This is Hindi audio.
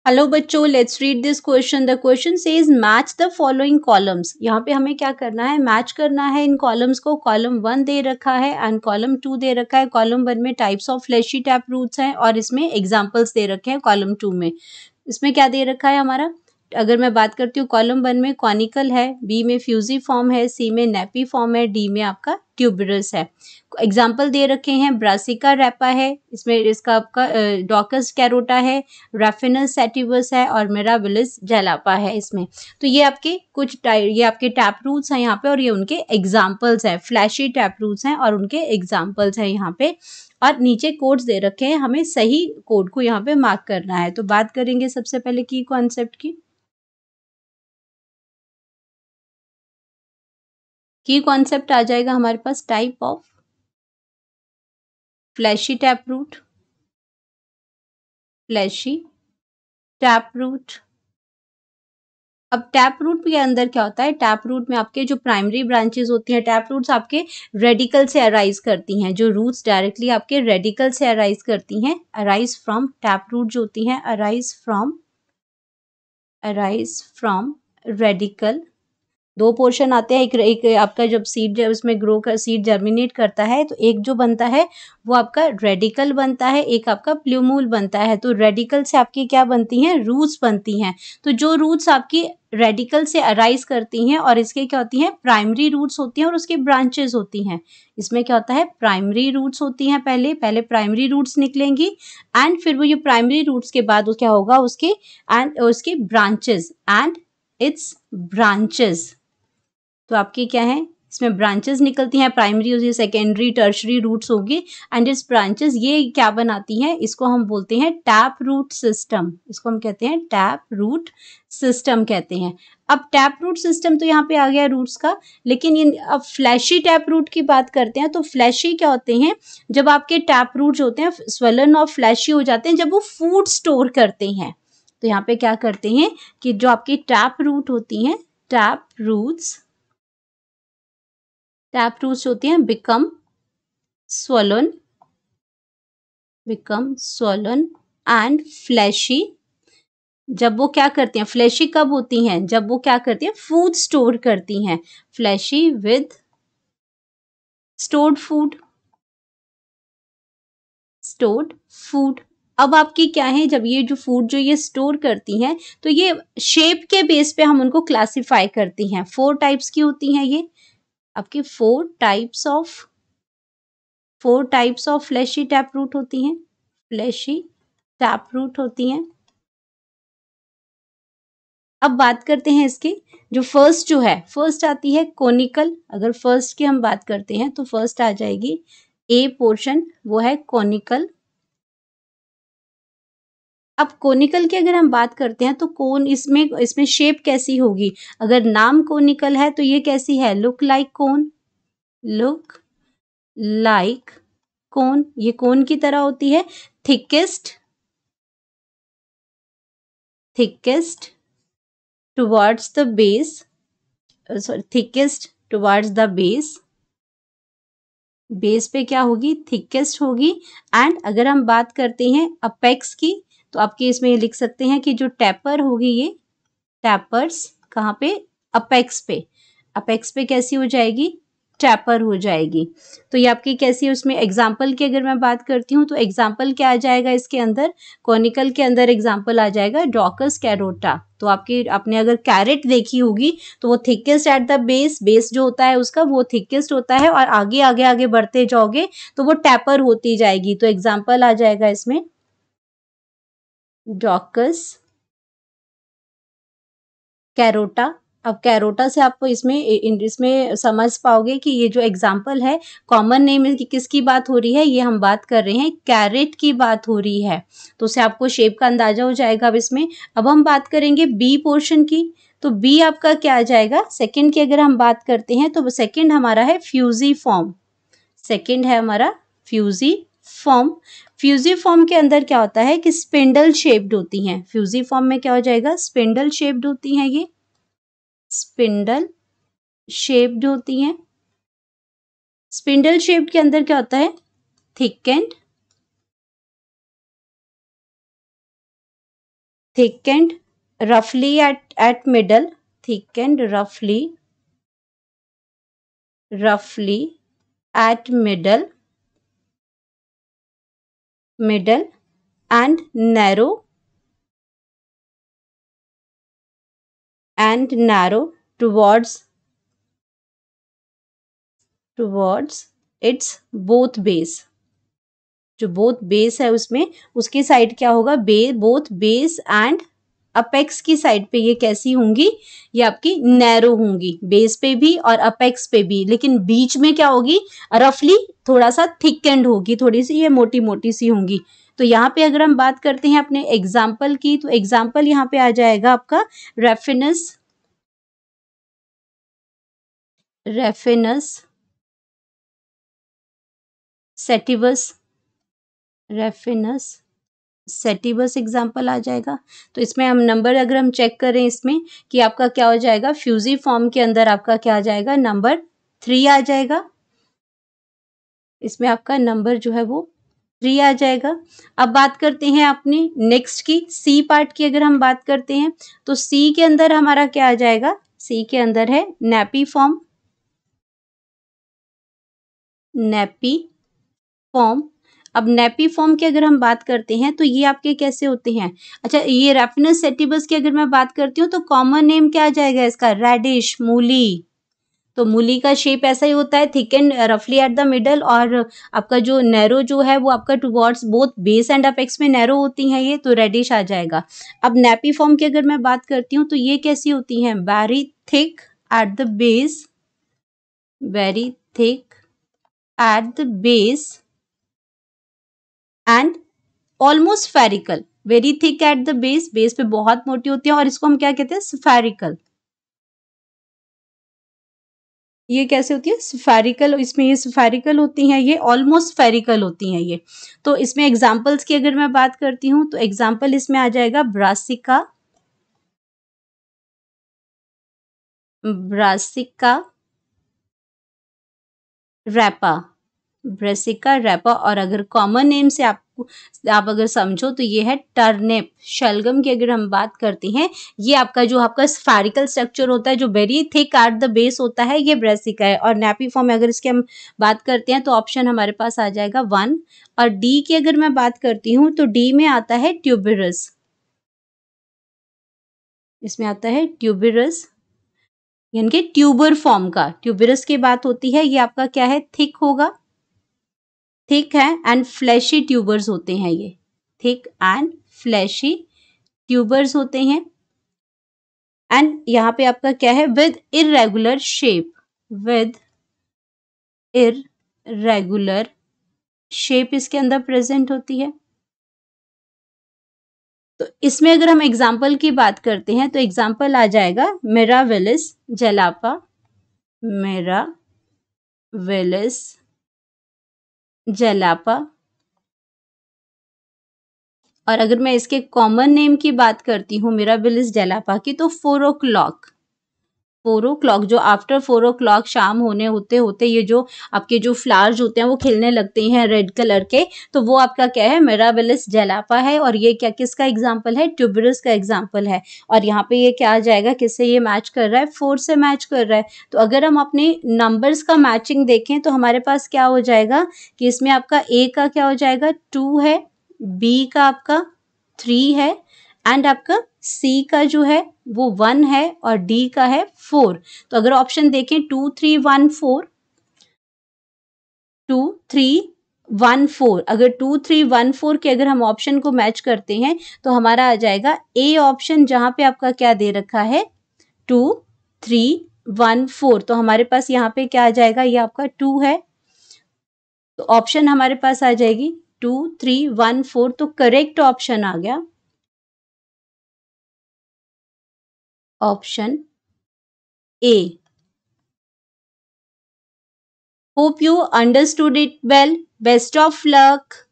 हेलो बच्चों, let's read this question. The question says match the following columns. यहाँ पे हमें क्या करना है, मैच करना है इन कॉलम्स को। कॉलम 1 दे रखा है एंड कॉलम 2 दे रखा है। कॉलम 1 में types of flashy tap roots हैं और इसमें एग्जांपल्स दे रखे हैं कॉलम 2 में। इसमें क्या दे रखा है हमारा, अगर मैं बात करती हूँ कॉलम 1 में कॉनिकल है, बी में फ्यूजी फॉर्म है, सी में नेपी फॉर्म है, डी में आपका ट्यूबरस है। एग्जाम्पल दे रखे हैं, ब्रासिका रैपा है, इसमें इसका आपका डॉकस कैरोटा है, रैफिनस सैटिवस है और मिराबिलिस जैलापा है इसमें। तो ये आपके ये आपके टैप रूट्स हैं यहाँ पे और ये उनके एग्जाम्पल्स हैं, फ्लैशी टैप रूट्स हैं और उनके एग्जाम्पल्स हैं यहाँ पे। और नीचे कोड्स दे रखे हैं, हमें सही कोड को यहाँ पे मार्क करना है। तो बात करेंगे सबसे पहले की कॉन्सेप्ट की। की कॉन्सेप्ट आ जाएगा हमारे पास type of flashy tap root, flashy tap root. अब टैप रूट के अंदर क्या होता है, टैप रूट में आपके जो प्राइमरी ब्रांचेस होती हैं, टैप रूट्स आपके रेडिकल से अराइज करती हैं। जो रूट्स डायरेक्टली आपके रेडिकल से अराइज करती हैं, अराइज फ्रॉम टैप रूट जो होती हैं, अराइज फ्रॉम रेडिकल। दो पोर्शन आते हैं, एक आपका जब सीड जब उसमें ग्रो कर सीड जर्मिनेट करता है तो एक जो बनता है वो आपका रेडिकल बनता है, एक आपका प्लूमूल बनता है। तो रेडिकल से आपकी क्या बनती हैं, रूट्स बनती हैं। तो जो रूट्स आपकी रेडिकल से अराइज करती हैं और इसके क्या होती हैं, प्राइमरी रूट्स होती हैं और उसकी ब्रांचेस होती हैं। इसमें क्या होता है, प्राइमरी रूट्स होती हैं, पहले प्राइमरी रूट्स निकलेंगी एंड फिर वो ये प्राइमरी रूट्स के बाद वो क्या होगा, उसके ब्रांचेस एंड इट्स ब्रांचेस। तो आपकी क्या है, इसमें ब्रांचेस निकलती हैं, प्राइमरी होगी, सेकेंडरी टर्शरी रूट्स होगी एंड इस ब्रांचेस ये क्या बनाती हैं, इसको हम बोलते हैं टैप रूट सिस्टम। इसको हम कहते हैं टैप रूट सिस्टम कहते हैं। अब टैप रूट सिस्टम तो यहाँ पे आ गया रूट्स का, लेकिन इन अब फ्लैशी टैप रूट की बात करते हैं। तो फ्लैशी क्या होते हैं, जब आपके टैप रूट्स होते हैं स्वेलन और फ्लैशी हो जाते हैं जब वो फूड स्टोर करते हैं। तो यहाँ पे क्या करते हैं कि जो आपकी टैप रूट होती हैं, टैप रूट्स होती हैं बिकम swollen एंड फ्लैशी। जब वो क्या करती हैं, फ्लैशी कब होती हैं, जब वो क्या करती हैं, फूड स्टोर करती हैं। Fleshy with stored food. अब आपकी क्या है, जब ये जो फूड जो ये स्टोर करती हैं तो ये शेप के बेस पे हम उनको क्लासिफाई करती हैं। 4 टाइप्स की होती हैं ये आपकी, 4 types of flashy tap root होती हैं, फ्लैशी टैप रूट होती हैं। अब बात करते हैं इसकी, जो फर्स्ट आती है कोनिकल। अगर फर्स्ट की हम बात करते हैं तो फर्स्ट आ जाएगी ए पोर्शन, वो है कोनिकल। अब कोनिकल की अगर हम बात करते हैं तो कोन, इसमें शेप कैसी होगी, अगर नाम कोनिकल है तो ये कैसी है, लुक लाइक कोन, ये कोन की तरह होती है। Thickest towards the base, thickest towards the base पे क्या होगी, थिकेस्ट होगी। एंड अगर हम बात करते हैं अपेक्स की, तो आपके इसमें ये लिख सकते हैं कि जो टैपर होगी, ये टैपर्स कहाँ पे, अपेक्स पे कैसी हो जाएगी, टैपर हो जाएगी। तो ये आपकी कैसी है, उसमें एग्जाम्पल की अगर मैं बात करती हूँ तो एग्जाम्पल क्या आ जाएगा इसके अंदर, कॉनिकल के अंदर एग्जाम्पल आ जाएगा डॉकस कैरोटा। तो आपने अगर कैरेट देखी होगी तो वो थिकेस्ट एट द बेस जो होता है उसका वो थिकेस्ट होता है और आगे आगे आगे बढ़ते जाओगे तो वो टैपर होती जाएगी। तो एग्जाम्पल आ जाएगा इसमें डॉकस कैरोटा। अब कैरोटा से आपको इसमें समझ पाओगे कि ये जो एग्जाम्पल है, कॉमन नेम की किसकी बात हो रही है, ये हम बात कर रहे हैं कैरेट की बात हो रही है। तो उससे आपको शेप का अंदाजा हो जाएगा। अब इसमें अब हम बात करेंगे बी पोर्शन की। तो बी आपका क्या आ जाएगा, सेकंड की अगर हम बात करते हैं तो सेकंड हमारा है फ्यूजी फॉर्म। सेकंड है हमारा फ्यूजी फॉर्म। फ्यूजी फॉर्म के अंदर क्या होता है कि स्पिंडल शेप्ड होती हैं। फ्यूजी फॉर्म में क्या हो जाएगा, स्पिंडल शेप्ड होती हैं, ये स्पिंडल शेप्ड होती हैं। स्पिंडल शेप्ड के अंदर क्या होता है, thick and thickened roughly at middle, thickened roughly at middle and narrow towards its both base. जो बोथ बेस है उसमें, उसकी साइड क्या होगा, बोथ बेस एंड अपेक्स की साइड पे ये कैसी होंगी, ये आपकी नैरो होंगी, बेस पे भी और अपेक्स पे भी, लेकिन बीच में क्या होगी, रफली थोड़ा सा थिक एंड होगी, थोड़ी सी ये मोटी मोटी सी होंगी। तो यहाँ पे अगर हम बात करते हैं अपने एग्जाम्पल की, तो एग्जाम्पल यहाँ पे आ जाएगा आपका रेफिनस सेटिवस एग्जाम्पल आ जाएगा। तो इसमें हम नंबर अगर हम चेक करें इसमें कि आपका क्या हो जाएगा, फ्यूजी फॉर्म के अंदर आपका क्या आ जाएगा, नंबर 3 आ जाएगा। इसमें आपका नंबर जो है वो 3 आ जाएगा। अब बात करते हैं अपनी नेक्स्ट की, सी पार्ट की अगर हम बात करते हैं, तो सी के अंदर हमारा क्या आ जाएगा, सी के अंदर है नैपी फॉर्म। अब नेपी फॉर्म की अगर हम बात करते हैं तो ये आपके कैसे होते हैं, अच्छा ये रेफिनस सेटिवस की अगर मैं बात करती हूँ तो कॉमन नेम क्या आ जाएगा इसका, रेडिश, मूली। तो मूली का शेप ऐसा ही होता है, थिक एंड रफली एट द मिडल, और आपका जो नैरो जो है वो आपका towards both base and apex में नैरो होती हैं ये, तो रेडिश आ जाएगा। अब नेपी फॉर्म की अगर मैं बात करती हूँ तो ये कैसी होती हैं, very thick at the base, very thick at the base and almost spherical, very thick at the base पे बहुत मोटी होती है, और इसको हम क्या कहते हैं, स्फेरिकल। ये कैसे होती है, स्फेरिकल, इसमें ये स्फेरिकल होती हैं, ये ऑलमोस्ट स्फेरिकल होती हैं ये। तो इसमें एग्जांपल्स की अगर मैं बात करती हूँ तो एग्जांपल इसमें आ जाएगा ब्रासिका रैपा, ब्रेसिका रैपा। और अगर कॉमन नेम से आप अगर समझो तो ये है टर्निप। शलगम की अगर हम बात करते हैं, ये आपका जो आपका स्फेरिकल स्ट्रक्चर होता है, जो very thick at the base होता है, ये ब्रेसिका है। और नैपी फॉर्म में अगर इसकी हम बात करते हैं तो ऑप्शन हमारे पास आ जाएगा 1। और डी की अगर मैं बात करती हूँ तो डी में आता है ट्यूबरस, इसमें आता है ट्यूबरस, यानी कि ट्यूबर फॉर्म का। ट्यूबरस की बात होती है, ये आपका क्या है, थिक होगा, थिक है एंड फ्लैशी ट्यूबर्स होते हैं, ये थिक एंड फ्लैशी ट्यूबर्स होते हैं। एंड यहाँ पे आपका क्या है, विद इरेगुलर शेप इसके अंदर प्रेजेंट होती है। तो इसमें अगर हम एग्जाम्पल की बात करते हैं तो एग्जाम्पल आ जाएगा मिराविलिस जलापा। और अगर मैं इसके कॉमन नेम की बात करती हूँ मिराबिलिस जलापा की, तो 4 o'clock, जो आफ्टर 4 o'clock शाम होते होते ये जो आपके जो फ्लावर्स होते हैं वो खिलने लगते हैं रेड कलर के, तो वो आपका क्या है, मिराबिलिस जलापा है। और ये क्या किसका एग्जाम्पल है, ट्यूबरस का एग्जाम्पल है। और यहाँ पे ये क्या आ जाएगा, किससे ये मैच कर रहा है, 4 से मैच कर रहा है। तो अगर हम अपने नंबर्स का मैचिंग देखें तो हमारे पास क्या हो जाएगा कि इसमें आपका ए का क्या हो जाएगा, 2 है, बी का आपका 3 है, एंड आपका सी का जो है वो 1 है, और डी का है 4। तो अगर ऑप्शन देखें 2 3 1 4, 2 3 1 4, अगर 2 3 1 4 के अगर हम ऑप्शन को मैच करते हैं तो हमारा आ जाएगा ए ऑप्शन, जहां पे आपका क्या दे रखा है, 2 3 1 4। तो हमारे पास यहाँ पे क्या आ जाएगा, ये आपका 2 है, तो ऑप्शन हमारे पास आ जाएगी 2 3 1 4। तो करेक्ट ऑप्शन आ गया option A. Hope you understood it well. Best of luck.